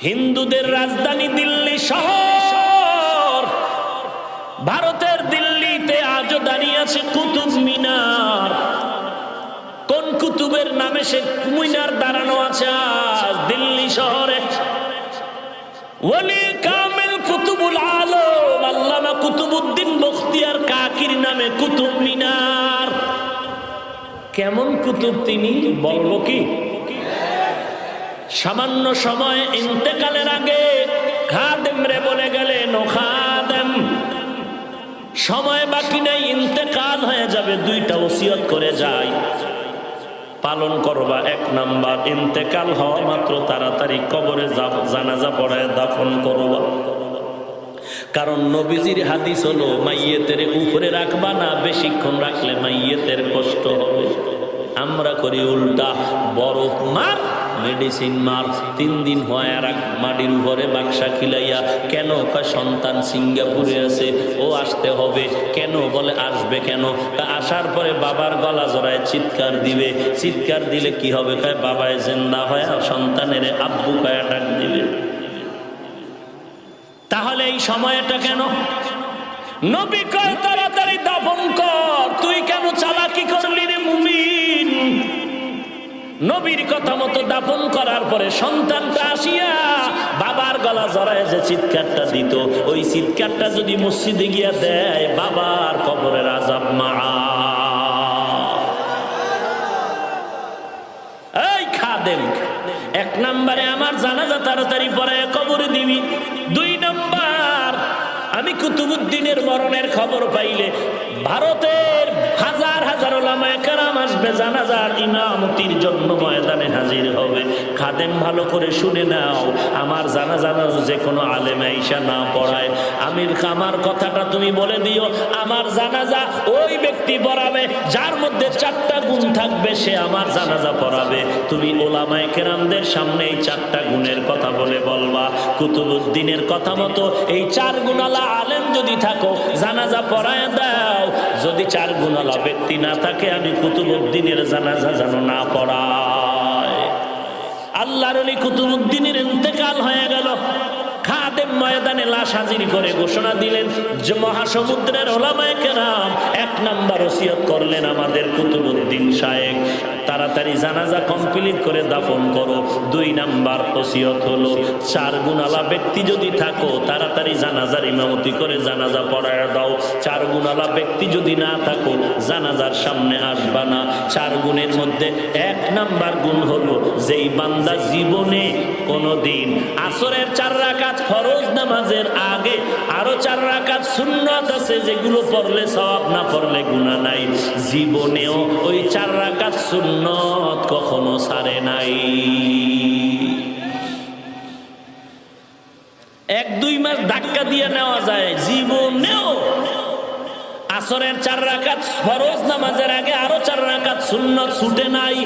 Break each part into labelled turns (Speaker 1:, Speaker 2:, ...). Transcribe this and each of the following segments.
Speaker 1: হিন্দুদের রাজধানী দিল্লি শহর, ভারতের দিল্লিতে আজও দাঁড়িয়ে আছে কুতুব মিনার। কোন কুতুবের নামে সে মিনার দাঁড়ানো আছে আজ দিল্লি শহরে? ওলি কামেল কুতুবুল আলম আল্লামা কুতুবউদ্দিন বখতিয়ার কাকির নামে কুতুব মিনার। কেমন কুতুব তিনি বলবো কি? সামান্য সময় ইন্তেকালের আগে খাদেম রে বলে গেলেন, ও খাদেম, সময় বাকি নাই, ইন্তেকাল হয়ে যাবে, দুইটা ওসিয়ত করে যাই, পালন করবা। এক নাম্বার, ইন্তেকাল হওয়া মাত্র তাড়াতাড়ি কবরে জানাজা পড়ায় দাফন করবা। কারণ নবীজির হাদিস হলো, মাইয়েতের উপরে রাখবা না, বেশিক্ষণ রাখলে মাইয়েতের কষ্ট হবে। আমরা করি উল্টা, বরফ মার, মেডিসিন মার, 3 দিন হয় আর মাটির উপরে বাক্সা খিলাইয়া। কেন? সন্তান সিঙ্গাপুরে আছে, ও আসতে হবে। কেন? বলে আসবে কেন? আসার পরে বাবার গলা জড়ায় চিৎকার দিবে, চিৎকার দিলে কি হবে? বাবায় জিন্দা হয় সন্তানের আব্বু কয়া ডাক দিবে। তাহলে এই সময়টা কেন? নবী কয় তাড়াতাড়ি দাফন কর। তুই কেন চালাকি করলি রে মুমিন? নবীর কথা মতো দাফন করার পরে সন্তানটা আসিয়া বাবার গলা জড়ায় যে চিৎকারটা দিত, ওই চিৎকারটা যদি মসজিদে গিয়া দেয়, বাবার কবরের আযাব মাআফ। এই খাদেম, 1 নম্বরে আমার জানাজা তাড়াতাড়ি পড়ায় কবরে দিবি। 2 নম্বর, আমি কুতুবউদ্দিনের মরণের খবর পাইলে ভারতের হাজার হাজার উলামায়ে কেরাম আসবে, জানাজার ইমামতির জন্য ময়দানে হাজির হবে। খাদেম, ভালো করে শুনে নাও, আমার জানাজা যে কোনো আলেম আইসা না পড়ায়, আমার কথাটা তুমি বলে দিও, আমার জানাজা ওই ব্যক্তি পড়াবে যার মধ্যে 4টা গুণ থাকবে, সে আমার জানাজা পড়াবে। তুমি উলামায়ে কেরামদের সামনে এই 4টা গুণের কথা বলবা। কুতুবউদ্দিনের কথা মতো এই 4 গুণালা আলেম যদি থাকো, জানাজা পড়ায় দাও। যদি 4 গুণালা ব্যক্তি না থাকে, আমি কুতুবউদ্দিনের জানাজা যেন না পড়ায়। আল্লাহর ওলি কুতুবউদ্দিনের ইন্তেকাল হয়ে গেল। খাদেম ময়দানে লাশ হাজির করে ঘোষণা দিলেন যে মহাসমুদ্রের উলামায়ে কেরাম 1 নাম্বার ওসিয়ত করলেন আমাদের কুতুবউদ্দিন সাহেব, তাড়াতাড়ি জানাজা কমপ্লিট করে দাফন করো। 2 নাম্বার ওসিয়ত হলো, 4 গুণালা ব্যক্তি যদি থাকো, তাড়াতাড়ি জানাজার ইমামতি করে জানাজা পড়ায় দাও। 4 গুণালা ব্যক্তি যদি না থাকো, জানাজার সামনে আসবা না। 4 গুণের মধ্যে 1 নাম্বার গুণ হলো, যেই বান্দা জীবনে কোনদিন আসরের 4 রাকাত ফরজ নামাজের আগে আরো 4 রাকাত সুন্নাত আছে, যেগুলো পড়লে সওয়াব, না পড়লে গুনাহ নাই, জীবনেও ওই 4 রাকাত সুন্নাত কখনো ছাড়ে নাই। 1-2 মাস ধাক্কা দিয়ে নেওয়া যায়, জীবনেও আসরের 4 রাকাত ফরজ নামাজের আগে আরো 4 রাকাত সুন্নাত ছুটে নাই।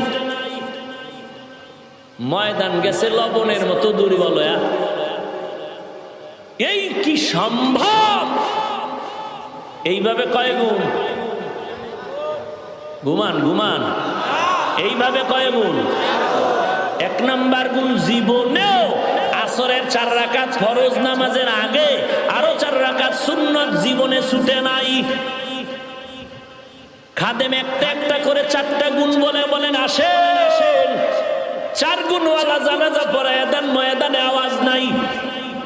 Speaker 1: ময়দান গেছে লবণের মতো দুর্বল। এই কি সম্ভব? এইভাবে কয় গুণ? ঘুমান এইভাবে কয় গুণ? 1 নাম্বার গুণ, জীবনেও আসরের 4 রাকাত ফরজ নামাজের আগে আরো 4 রাকাত সুন্নাত জীবনে ছুটে নাই। খাদেম একটা একটা করে 4টা গুণ বলেন আসেন। 4 গুণওয়ালা জানাজা পড়ায় দেন, ময়দানে আওয়াজ নাই।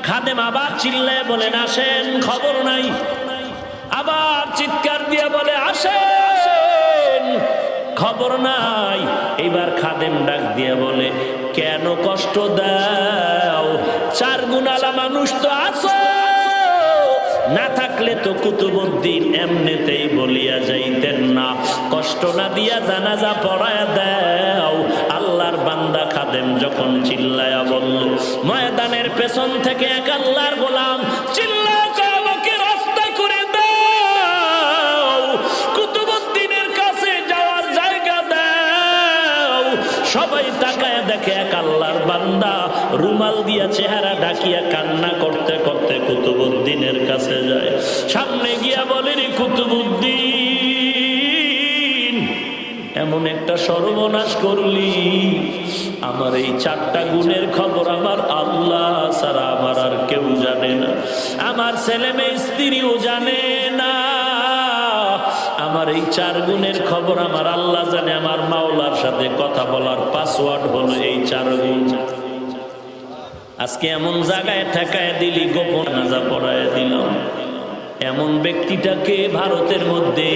Speaker 1: খাদেম আবার চিল্লায় বলেন আসেন, খবর নাই। আবার চিৎকার দিয়ে বলে আসেন, খবর নাই। এবার খাদেম ডাক দিয়ে বলে, কেন কষ্ট দাও? 4 গুণালা মানুষ তো আছো, না থাকলে তো কুতুবউদ্দিন এমনিতেই বলিয়া যাইতেন না। কষ্ট না দিয়া জানাজা পড়ায় দাও। আল্লাহর বান্দা খাদেম যখন চিল্লায়া বলল, ময়দানের পেছন থেকে এক আল্লাহর গোলাম চিল্লায় আমাকে রাস্তা করে দাও, কুতুবউদ্দিনের কাছে যাওয়ার জায়গা দাও। সবাই তাকায় দেখে এক আল্লাহর বান্দা রুমাল দিয়া চেহারা ঢাকিয়া কান্না করতে করতে কুতুবউদ্দিনের কাছে যায়। সামনে গিয়া বলেন, কুতুবউদ্দিন, এমন একটা সর্বনাশ করলি, আমার এই 4টা গুণের খবর আমার আল্লাহ আমার ছেলে মেয়ে স্ত্রীও জানে না। আমার এই 4 গুণের খবর আমার আল্লাহ জানে। আমার মাওলার সাথে কথা বলার পাসওয়ার্ড হলো এই 4 গুণ। আজকে এমন জায়গায় ঠেকায় দিলি, গোপন নাজা পড়ায় দিলাম। এমন ব্যক্তিটাকে ভারতের মধ্যে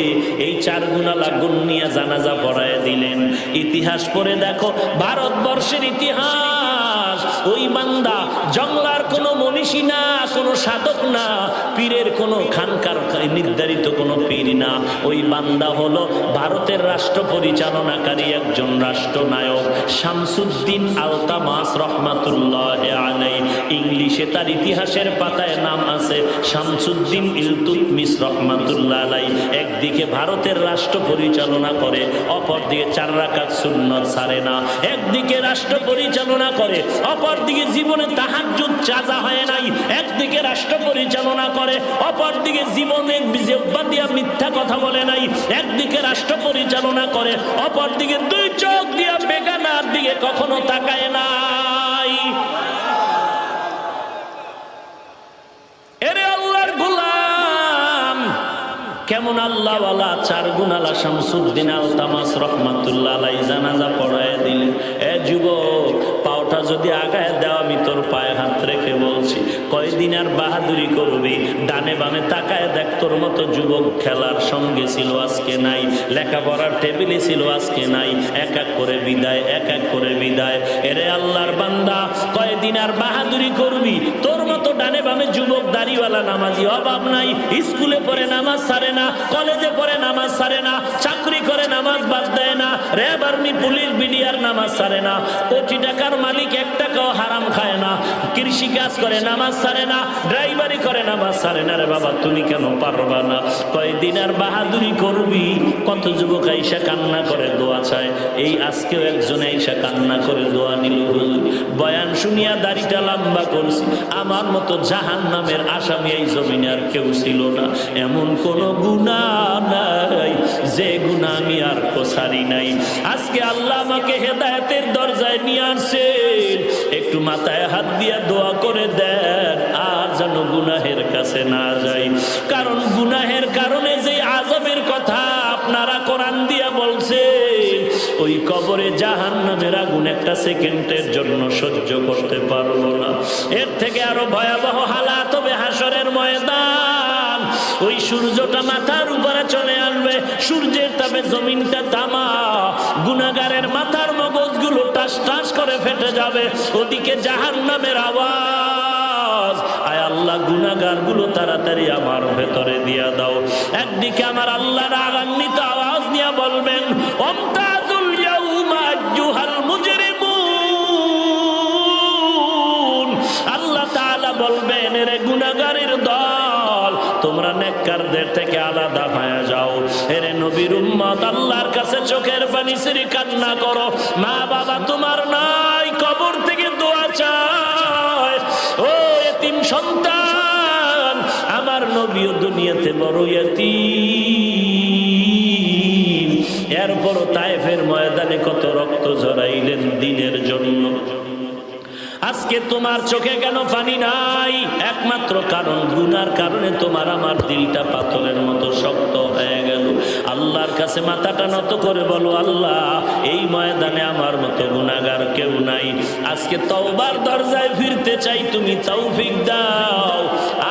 Speaker 1: এই 4 গুণালা গুণ নিয়ে জানাজা পড়ায় দিলেন। ইতিহাস পড়ে দেখো, ভারতবর্ষের ইতিহাস। ওই বান্দা জংলার কোনো মনীষী না, কোনো সাধক না, পীরের কোনো খানকার নির্ধারিত কোনো পীর না। ওই বান্দা হলো ভারতের রাষ্ট্র পরিচালনাকারী একজন রাষ্ট্রনায়ক, শামসুদ্দিন আলতামাস রহমাতুল্লাহ আলাইহি। ইংলিশে তার ইতিহাসের পাতায় নাম আছে শামসুদ্দিন ইলতুৎমিশ রহমাতুল্লাহ আলাইহি। একদিকে ভারতের রাষ্ট্র পরিচালনা করে, অপরদিকে 4 রাকাত সুন্নত ছাড়ে না। একদিকে রাষ্ট্র পরিচালনা করে, অপরদিকে জীবনে তাহাজ্জুদ চাজা হয় নাই। একদিকে রাষ্ট্র পরিচালনা করে, অপরদিকে জীবনে জিহ্বা দিয়া মিথ্যা কথা বলে নাই। একদিকে রাষ্ট্র পরিচালনা করে, অপরদিকে 2 চোখ দিয়া বেগানার দিকে কখনো তাকায় নাই। এরে আল্লাহর গোলাম, কেমন আল্লাহওয়ালা 4 গুণালা শামসুদ্দিন আলতামাস রহমাতুল্লাহ আলাইহি জানাজা পড়ায় দিলেন। এ যুবক, পাওটা যদি আগায় দেওয়া, আমি তোর পায়ে হাত রেখে বলছি, কয়দিন আর বাহাদুরি করবি? ডানে বামে তাকায় দেখ, তোর মতো যুবক খেলার সঙ্গে ছিল, আজকে নাই। লেখাপড়ার টেবিলে ছিল, আজকে নাই। এক এক করে বিদায়, এক এক করে বিদায়। এরে আল্লাহর বান্দা, কয়দিন আর বাহাদুরি করবি? তোর মতো ডানে বামে যুবক দাড়িওয়ালা নামাজি অভাব নাই। স্কুলে পড়ে নামাজ ছাড়ে না, কলেজে পড়ে নামাজ ছাড়ে না, চাকরি করে নামাজ বাদ দেয় না, র্যাব আর্মি পুলিশ বিডিআর নামাজ ছাড়ে না, কোটি টাকার মালিক 1 টাকাও হারাম খায় না, কৃষি কাজ করে নামাজ ছাড়ে না, ড্রাইভারি করে নামাজ ছাড়ে না। রে বাবা, তুমি কেন পারবা না? কয়দিন আর বাহাদুরি করবি? কত যুবক আইসা কান্না করে দোয়া চায়। এই আজকেও একজন আইসা কান্না করে দোয়া নিল, হুজুর বয়ান শুনিয়া দাড়িটা লম্বা করছি, আমার মতো জাহান্নামের আসামি এই জমিনে আর কেউ ছিল না। এমন কোন গুনাহ নাই যে গুনাহ আমি আর কোসারি নাই। আজকে আল্লাহ আমাকে হেদায়েতের দরজায় নিয়ে আসছে, একটু মাথায় হাত দিয়া দোয়া করে দেন, আর যেন গুনাহের কাছে না যাই। কারণ গুনাহের কারণে যে আযাবের কথা আপনারা কোরআন দিয়া বলছে, ওই কবরে জাহান্নামের আগুন 1 সেকেন্ডের জন্য সহ্য করতে পারবো না। এর থেকে আরো ভয়াবহ হালাত হবে হাসরের ময়দান। ওই সূর্যটা মাথার উপরে চলে আসবে, সূর্যের তাপে জমিনটা তামা, গুনাহগারের মাথার মগজগুলো টাস টাস করে ফেটে যাবে। ওদিকে জাহান্নামের আওয়াজ, আয় আল্লাহ গুনাহগার গুলো তাড়াতাড়ি আমার ভেতরে দিয়া দাও। একদিকে আমার আল্লাহ রাগান্বিত আওয়াজ নিয়ে বলবেন, ওমতাজুল ইয়াউমা আইয়ুহাল মুজরিমুন। আল্লাহ তাআলা বলবেন, রে গুনাহগারের দল, তোমরা নেককারদের থেকে আলাদা হয়ে যাও। এরে নবীর উম্মত, আল্লাহর কাছে চোখের পানি ছেড়ে কান্না করো। মা বাবা তোমার নাই, কবর থেকে দোয়া চায়। ও এতিম সন্তান, আমার নবীও দুনিয়াতে বড় এতিম, এরপরও তায়েফের ময়দানে কত রক্ত ঝরাইলেন দিনের জন্য। আজকে তোমার চোখে কেন পানি নাই? একমাত্র কারণ গুনার কারণে তোমার আমার দিলটা পাথরের মতো শক্ত হয়ে গেল। আল্লাহর কাছে মাথাটা নত করে বলো, আল্লাহ এই ময়দানে আমার মতো গুনাহগার কেউ নাই। আজকে তওবার দরজায় ফিরতে চাই, তুমি তৌফিক দাও।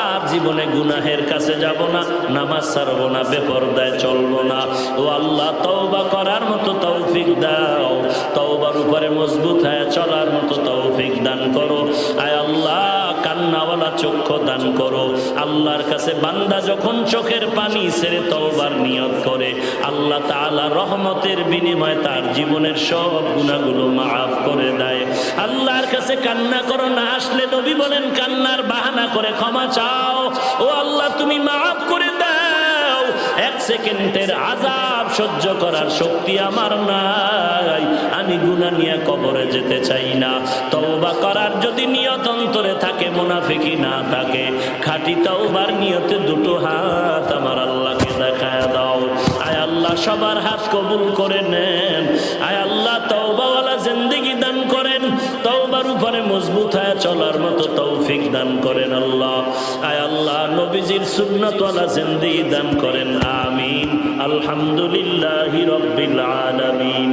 Speaker 1: আর জীবনে গুনাহের কাছে যাব না, নামাজ ছাড়বো না, বেপরদায় চলবো না। ও আল্লাহ, তওবা করার মতো তৌফিক দাও, তওবার উপরে মজবুত হয়ে চলার মতো তৌফিক দান করো। আয় আল্লাহ, কান্নাওয়ালা চক্ষু দান করো। আল্লাহর কাছে বান্দা যখন চোখের পানি ছেড়ে তওবার নিয়ত করে, আল্লাহ তাআলা রহমতের বিনিময়ে তার জীবনের সব গুনাহগুলো মাফ করে দেয়। আল্লাহর কাছে কান্না করো, না আসলে নবী বলেন কান্নার বাহানা করে ক্ষমা চাও। ও আল্লাহ, তুমি মাফ করে দাও। 1 সেকেন্ডের আযাব সহ্য করার শক্তি আমার নাই, আমি গুনাহ নিয়ে কবরে যেতে চাই না। তওবা করার যদি নিয়ত অন্তরে থাকে, মুনাফিকি না থাকে, খাঁটি তওবার নিয়তে 2 হাত আমার আল্লাহকে দেখায় দাও। আয় আল্লাহ, সবার হাত কবুল করে নেন। আয় আল্লাহ, তওবাওয়ালা জিন্দেগি দান করেন, তওবার উপরে মজবুত হয়ে চলার মতো তৌফিক দান করেন আল্লাহ। আয় আল্লাহ, নবীজির সুন্নাতওয়ালা জিন্দেগি দান করেন, আমিন। আলহামদুলিল্লাহি রাব্বিল আলামিন।